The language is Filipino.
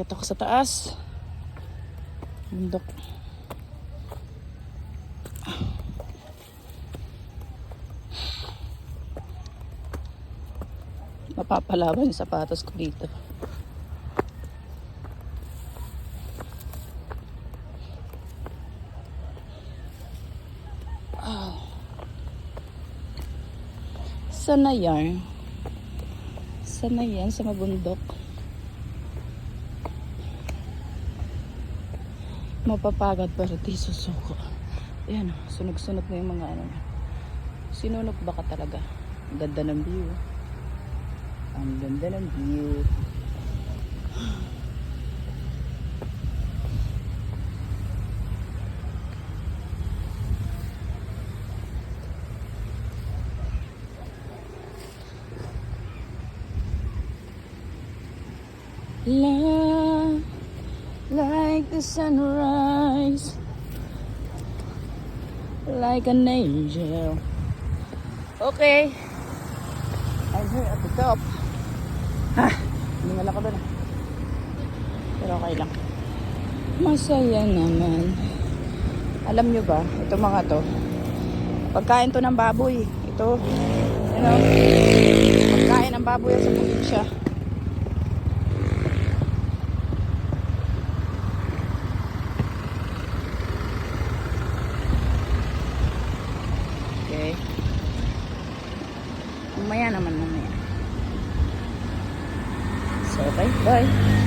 Akit ako sa taas. Bundok. Mapapalaban yung sapatos ko dito. Sana yan? Sana yan sa mabundok? Mapapagod pero di susuko. Ayan, sunog-sunog na yung mga ano. Sinunog baka talaga. Ang ganda ng view. Ang ganda ng view. Love like the sunrise, like an angel. Okay, I'm here at the top. Ha, hingal ako doon. Pero okay lang. Masaya naman. Alam nyo ba, ito mga to, pagkain to ng baboy. Ito, you know, pagkain ng baboy sa probinsya. Okay. Mamaya naman. So, okay, bye.